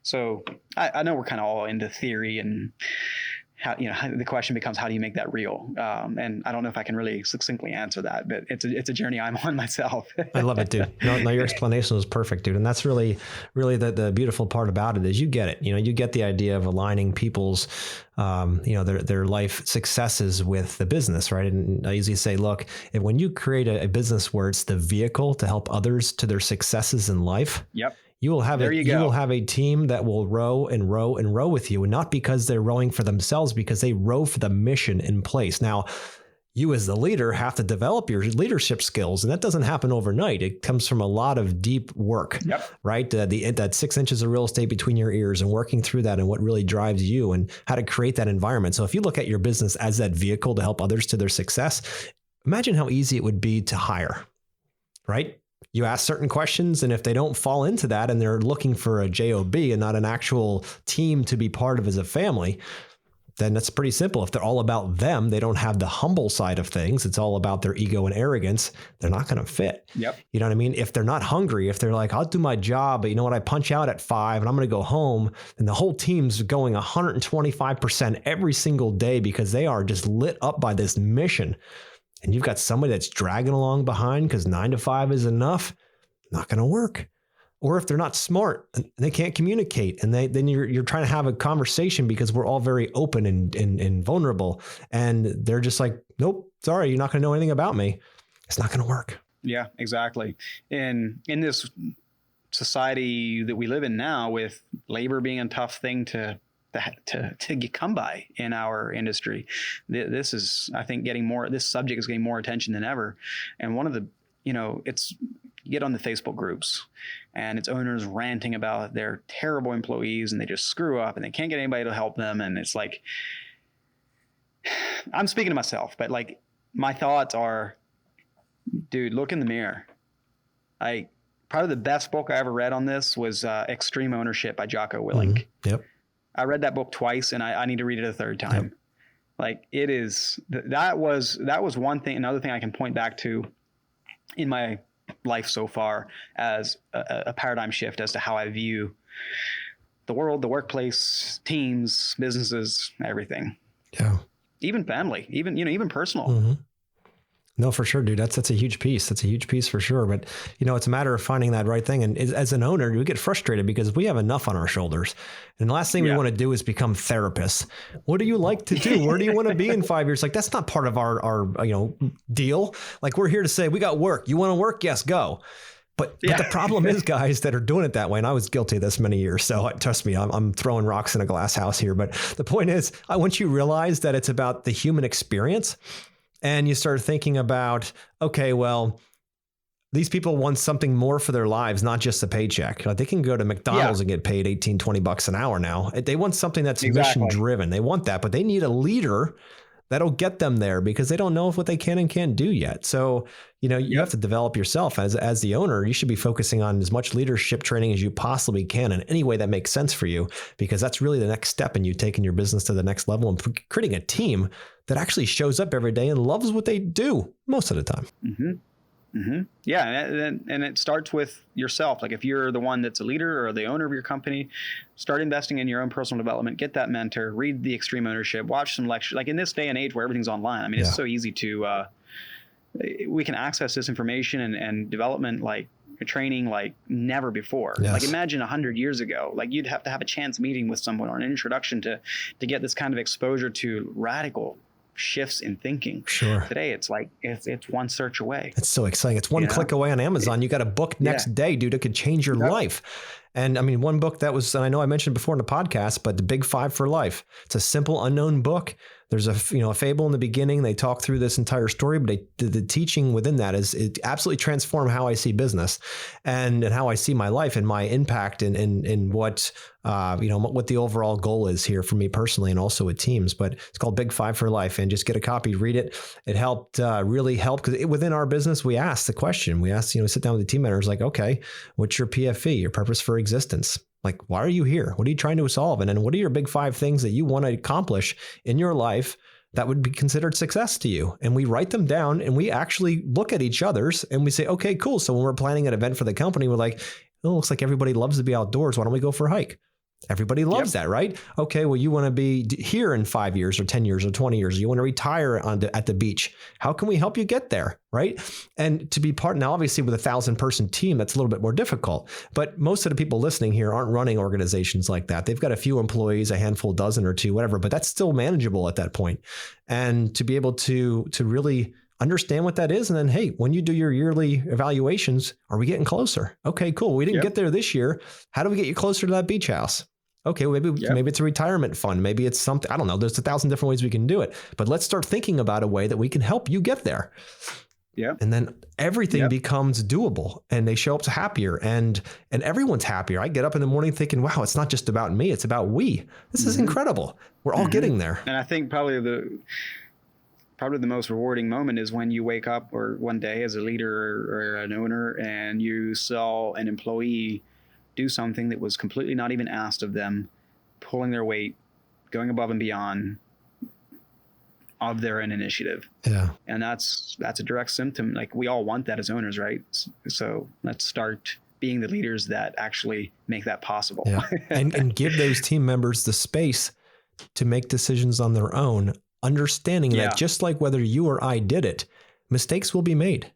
So I know we're kind of all into theory, and how the question becomes, how do you make that real? And I don't know if I can really succinctly answer that, but it's a journey I'm on myself. I love it, dude. No, your explanation was perfect, dude. And that's really the beautiful part about it is you get it. You get the idea of aligning people's their life successes with the business, right? And I usually say, look, when you create a business where it's the vehicle to help others to their successes in life, yep, you will have a team that will row and row and row with you, and not because they're rowing for themselves, because they row for the mission in place. Now, you as the leader have to develop your leadership skills, and that doesn't happen overnight. It comes from a lot of deep work, yep, right? That 6 inches of real estate between your ears, and working through that and what really drives you and how to create that environment. So if you look at your business as that vehicle to help others to their success, imagine how easy it would be to hire, right? You ask certain questions, and if they don't fall into that and they're looking for a job and not an actual team to be part of as a family, then that's pretty simple. If they're all about them, they don't have the humble side of things, it's all about their ego and arrogance, they're not going to fit. Yep. You know what I mean? If they're not hungry, if they're like, I'll do my job, but you know what, I punch out at 5 and I'm going to go home, and the whole team's going 125% every single day because they are just lit up by this mission. and you've got somebody that's dragging along behind because 9 to 5 is enough, not going to work. Or if they're not smart and they can't communicate, and then you're trying to have a conversation because we're all very open and vulnerable, and they're just like, nope, sorry, you're not going to know anything about me. It's not going to work. Yeah, exactly. And in this society that we live in now, with labor being a tough thing to come by in our industry, this is, I think, this subject is getting more attention than ever. And one of the, you get on the Facebook groups and it's owners ranting about their terrible employees and they just screw up and they can't get anybody to help them. And it's like, I'm speaking to myself, but like my thoughts are, dude, look in the mirror. Probably the best book I ever read on this was Extreme Ownership by Jocko Willink. Mm-hmm. Yep. I read that book twice and I need to read it a third time. Yep. Like it is, that was one thing. Another thing I can point back to in my life so far as a paradigm shift as to how I view the world, the workplace, teams, businesses, everything. Yeah. Even family, even personal. Mm-hmm. No, for sure, dude. That's a huge piece. That's a huge piece for sure. But, it's a matter of finding that right thing. And as an owner, we get frustrated because we have enough on our shoulders. And the last thing we want to do is become therapists. What do you like to do? Where do you want to be in 5 years? Like, that's not part of our deal. Like, we're here to say, we got work. You want to work? Yes, go. But the problem is guys that are doing it that way. And I was guilty of this many years. So trust me, I'm throwing rocks in a glass house here. But the point is, once you realize that it's about the human experience, and you start thinking about, okay, well, these people want something more for their lives, not just a paycheck. Like they can go to McDonald's and get paid $18-20 an hour now. They want something that's mission driven. They want that, but they need a leader that'll get them there because they don't know what they can and can't do yet. So, you have to develop yourself as the owner. You should be focusing on as much leadership training as you possibly can in any way that makes sense for you, because that's really the next step in you taking your business to the next level and creating a team that actually shows up every day and loves what they do most of the time. Mm-hmm. Mm-hmm. Yeah. And it starts with yourself. Like if you're the one that's a leader or the owner of your company, start investing in your own personal development, get that mentor, read the Extreme Ownership, watch some lectures. Like in this day and age where everything's online, I mean, it's so easy to, we can access this information and development, like training like never before. Yes. Like imagine 100 years ago, like you'd have to have a chance meeting with someone or an introduction to get this kind of exposure to radical shifts in thinking. Sure. Today, it's like it's one search away. It's so exciting. It's one click away on Amazon. You got a book next day, dude. It could change your life. And I mean, one book that was, and I know I mentioned before in the podcast, but The Big Five for Life. It's a simple, unknown book. There's a fable in the beginning. They talk through this entire story, but the teaching within that is it absolutely transformed how I see business and how I see my life and my impact and what what the overall goal is here for me personally and also with teams. But it's called Big Five for Life, and just get a copy, read it. It helped really help because within our business we asked the question. We asked sit down with the team members like, okay, what's your PFE, your purpose for existence? Like, why are you here? What are you trying to solve? And then what are your big 5 things that you want to accomplish in your life that would be considered success to you? And we write them down and we actually look at each other's and we say, okay, cool. So when we're planning an event for the company, we're like, it looks like everybody loves to be outdoors. Why don't we go for a hike? Everybody loves that, right? Okay, well, you want to be here in 5 years or 10 years or 20 years. You want to retire at the beach. How can we help you get there, right? And to be part, now obviously with a 1,000-person team, that's a little bit more difficult. But most of the people listening here aren't running organizations like that. They've got a few employees, a handful, dozen or two, whatever, but that's still manageable at that point. And to be able to really understand what that is. And then, hey, when you do your yearly evaluations, are we getting closer? Okay, cool. We didn't get there this year. How do we get you closer to that beach house? Okay, well, maybe it's a retirement fund. Maybe it's something, I don't know. There's 1,000 different ways we can do it, but let's start thinking about a way that we can help you get there. Yeah. And then everything becomes doable and they show up happier and everyone's happier. I get up in the morning thinking, wow, it's not just about me. It's about we. This is incredible. We're all getting there. And I think probably the most rewarding moment is when you wake up or one day as a leader or an owner and you saw an employee do something that was completely not even asked of them, pulling their weight, going above and beyond of their own initiative. Yeah. And that's a direct symptom. Like we all want that as owners, right? So let's start being the leaders that actually make that possible. Yeah. and give those team members the space to make decisions on their own, understanding that just like whether you or I did it, mistakes will be made.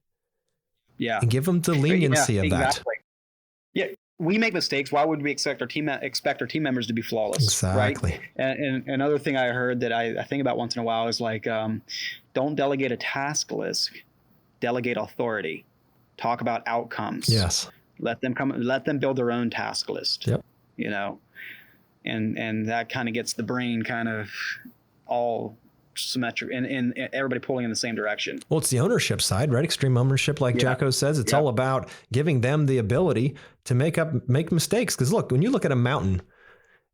Yeah. And give them the leniency of that. Yeah. We make mistakes. Why would we expect our team members to be flawless? Exactly. Right? And another thing I heard that I think about once in a while is like, don't delegate a task list, delegate authority. Talk about outcomes. Yes. Let them build their own task list. Yep. You know, and that kind of gets the brain kind of all symmetric and everybody pulling in the same direction. Well, it's the ownership side, right? Extreme ownership, like Jacko says, it's all about giving them the ability to make mistakes. Because look, when you look at a mountain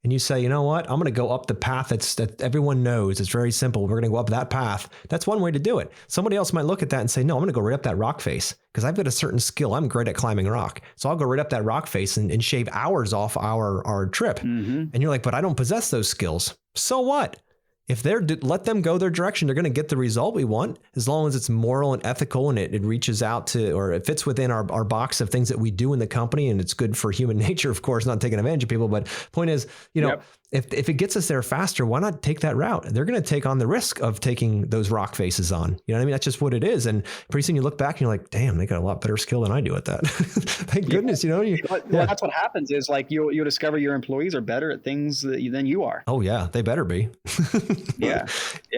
and you say, you know what, I'm going to go up the path that everyone knows. It's very simple. We're going to go up that path. That's one way to do it. Somebody else might look at that and say, no, I'm going to go right up that rock face because I've got a certain skill. I'm great at climbing rock. So I'll go right up that rock face and shave hours off our trip. Mm-hmm. And you're like, but I don't possess those skills. So what? If let them go their direction, they're going to get the result we want as long as it's moral and ethical and it reaches out to, or it fits within our box of things that we do in the company. And it's good for human nature, of course, not taking advantage of people. But point is, if it gets us there faster, why not take that route? They're going to take on the risk of taking those rock faces on. You know what I mean? That's just what it is. And pretty soon you look back and you're like, damn, they got a lot better skill than I do at that. Thank goodness, Well, that's what happens is like you'll discover your employees are better at things than you are. Oh yeah, they better be. Yeah.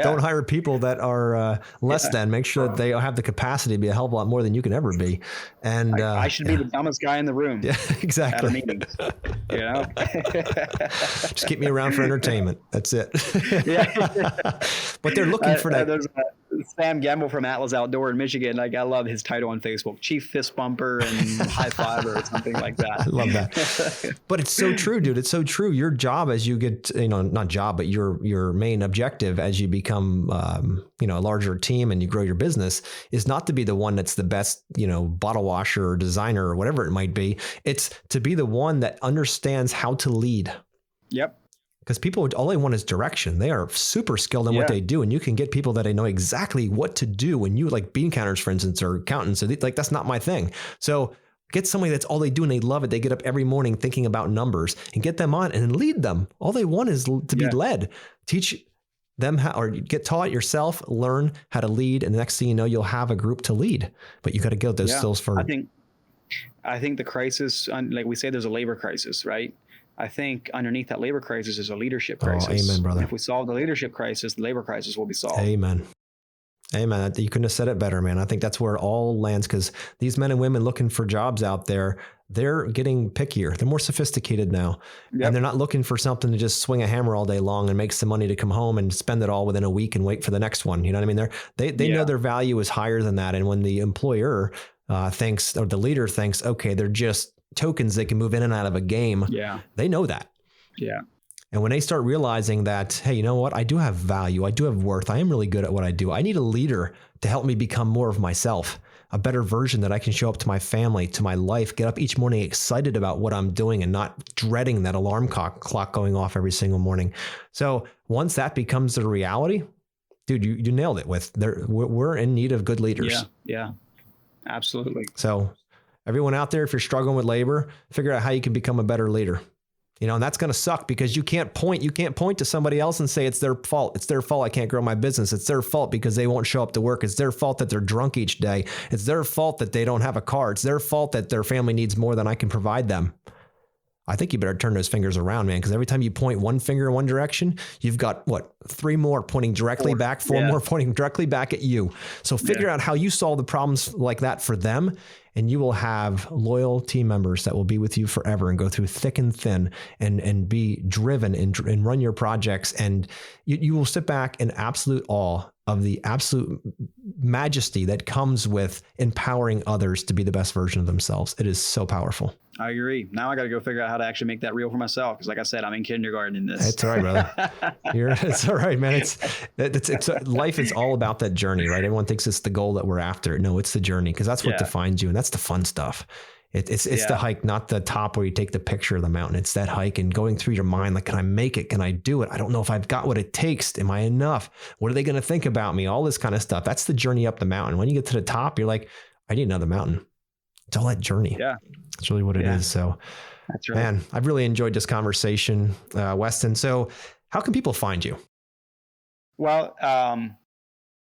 Don't hire people that are less than. Make sure that they have the capacity to be a hell of a lot more than you can ever be. And I should be the dumbest guy in the room. Yeah, exactly. At a meeting. Just keep me around for entertainment. That's it. But they're looking for that. There's Sam Gamble from Atlas Outdoor in Michigan. Like I love his title on Facebook, Chief Fist Bumper and High Fiver or something like that. I love that. But it's so true, dude. It's so true. Your job as you get, not job, but your main objective as you become, a larger team and you grow your business is not to be the one that's the best, bottle washer or designer or whatever it might be. It's to be the one that understands how to lead. Yep. Because people, all they want is direction. They are super skilled in what they do. And you can get people that they know exactly what to do. When you like bean counters, for instance, or accountants, that's not my thing. So get somebody that's all they do and they love it. They get up every morning thinking about numbers and get them on and lead them. All they want is to be led. Teach them how, or get taught yourself, learn how to lead. And the next thing you know, you'll have a group to lead. But you got to get those skills for. I think the crisis, like we say, there's a labor crisis, right? I think underneath that labor crisis is a leadership crisis. Oh, amen, brother. If we solve the leadership crisis, the labor crisis will be solved. Amen. Amen. You couldn't have said it better, man. I think that's where it all lands because these men and women looking for jobs out there, they're getting pickier. They're more sophisticated now. Yep. And they're not looking for something to just swing a hammer all day long and make some money to come home and spend it all within a week and wait for the next one. You know what I mean? They know their value is higher than that. And when the employer thinks, or the leader thinks, okay, they're just tokens they can move in and out of a game. Yeah. They know that. Yeah. And when they start realizing that, hey, you know what? I do have value. I do have worth. I am really good at what I do. I need a leader to help me become more of myself, a better version that I can show up to my family, to my life, get up each morning excited about what I'm doing and not dreading that alarm clock going off every single morning. So once that becomes the reality, dude, you nailed it we're in need of good leaders. Yeah, absolutely. So everyone out there, if you're struggling with labor, figure out how you can become a better leader. And that's going to suck because you can't point to somebody else and say it's their fault. It's their fault I can't grow my business. It's their fault because they won't show up to work. It's their fault that they're drunk each day. It's their fault that they don't have a car. It's their fault that their family needs more than I can provide them. I think you better turn those fingers around, man, because every time you point one finger in one direction, you've got, 3 more pointing directly back, 4 more pointing directly back at you. So figure out how you solve the problems like that for them, and you will have loyal team members that will be with you forever and go through thick and thin and be driven and run your projects. And you will sit back in absolute awe of the absolute majesty that comes with empowering others to be the best version of themselves. It is so powerful. I agree. Now I got to go figure out how to actually make that real for myself. Because like I said, I'm in kindergarten in this. It's all right, brother. It's all right, man. It's life is all about that journey, right? Everyone thinks it's the goal that we're after. No, it's the journey because that's what defines you. And that's the fun stuff. It's the hike, not the top where you take the picture of the mountain. It's that hike and going through your mind. Like, can I make it? Can I do it? I don't know if I've got what it takes. Am I enough? What are they going to think about me? All this kind of stuff. That's the journey up the mountain. When you get to the top, you're like, I need another mountain. It's all that journey. Yeah. That's really what it is. So, that's right. Man, I've really enjoyed this conversation, Weston. So how can people find you? Well,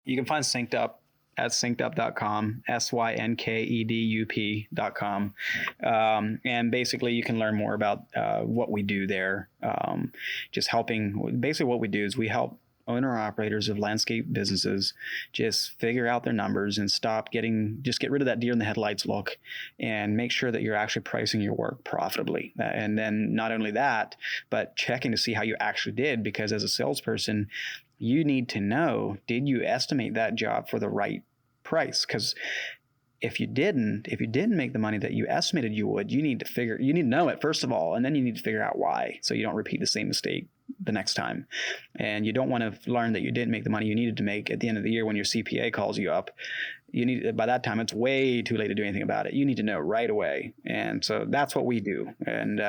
you can find Synced Up at synkedup.com, synkedup.com. And basically you can learn more about what we do there. Just helping, basically what we do is we help owner operators of landscape businesses just figure out their numbers and just get rid of that deer in the headlights look, and make sure that you're actually pricing your work profitably. And then not only that, but checking to see how you actually did, because as a salesperson, you need to know, did you estimate that job for the right price? Because if you didn't make the money that you estimated you would, you need to know it first of all, and then you need to figure out why, so you don't repeat the same mistake the next time. And you don't want to learn that you didn't make the money you needed to make at the end of the year when your CPA calls you up. By that time, it's way too late to do anything about it. You need to know right away. And so that's what we do. And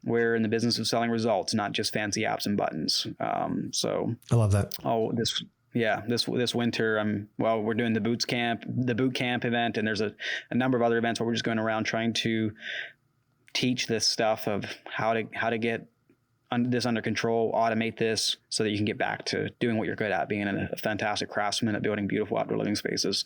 we're in the business of selling results, not just fancy apps and buttons. So I love that. This winter, we're doing the boot camp event, and there's a number of other events where we're just going around trying to teach this stuff of how to get this under control, automate this, so that you can get back to doing what you're good at, being a fantastic craftsman at building beautiful outdoor living spaces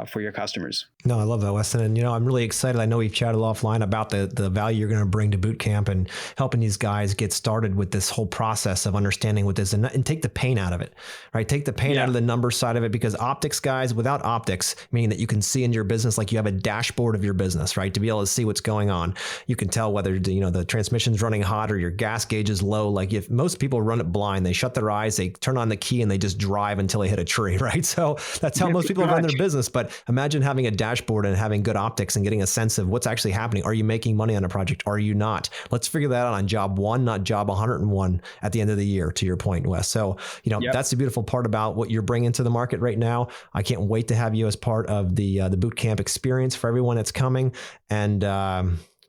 for your customers. No, I love that, Weston. And, I'm really excited. I know we've chatted offline about the value you're going to bring to boot camp and helping these guys get started with this whole process of understanding what this and take the pain out of it, right? Take the pain out of the number side of it, because optics, guys, without optics, meaning that you can see in your business, like you have a dashboard of your business, right? To be able to see what's going on. You can tell whether, the transmission's running hot or your gas gauge is low. Like if most people run it blind, they shut their eyes, they turn on the key, and they just drive until they hit a tree, right? So that's how most people run their business. But imagine having a dashboard and having good optics and getting a sense of what's actually happening. Are you making money on a project? Are you not? Let's figure that out on job 1, not job 101 at the end of the year, to your point, Wes. So, that's the beautiful part about what you're bringing to the market right now. I can't wait to have you as part of the boot camp experience for everyone that's coming. And,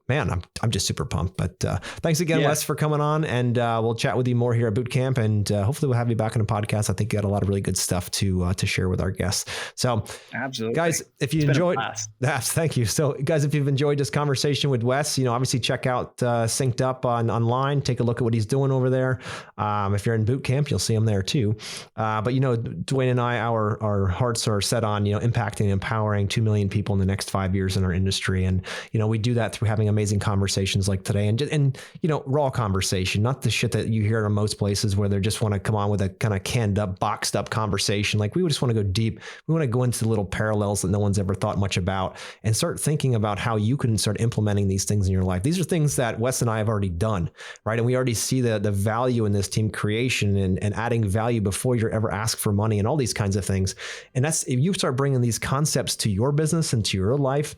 man, I'm just super pumped. But thanks again, Wes, for coming on, and we'll chat with you more here at Boot Camp, and hopefully we'll have you back on the podcast. I think you got a lot of really good stuff to share with our guests. So, absolutely, guys, if you enjoyed, thank you. So, guys, if you've enjoyed this conversation with Wes, obviously check out Synced Up online. Take a look at what he's doing over there. If you're in Boot Camp, you'll see him there too. But Dwayne and I, our hearts are set on impacting and empowering 2 million people in the next 5 years in our industry, and we do that through having amazing conversations like today, and raw conversation, not the shit that you hear in most places where they just want to come on with a kind of canned up, boxed up conversation. Like, we just want to go deep. We want to go into the little parallels that no one's ever thought much about, and start thinking about how you can start implementing these things in your life. These are things that Wes and I have already done, right? And we already see the value in this team creation and adding value before you're ever asked for money and all these kinds of things. And that's, if you start bringing these concepts to your business and to your life,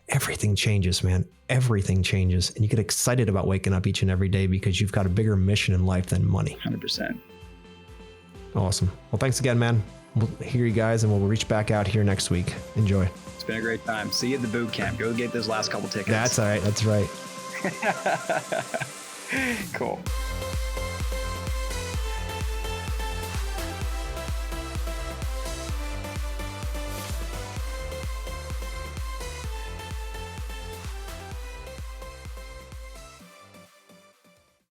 everything changes, man. Everything changes. And you get excited about waking up each and every day because you've got a bigger mission in life than money. 100%. Awesome. Well, thanks again, man. We'll hear you guys, and we'll reach back out here next week. Enjoy. It's been a great time. See you at the boot camp. Go get those last couple tickets. That's all right. That's right. Cool.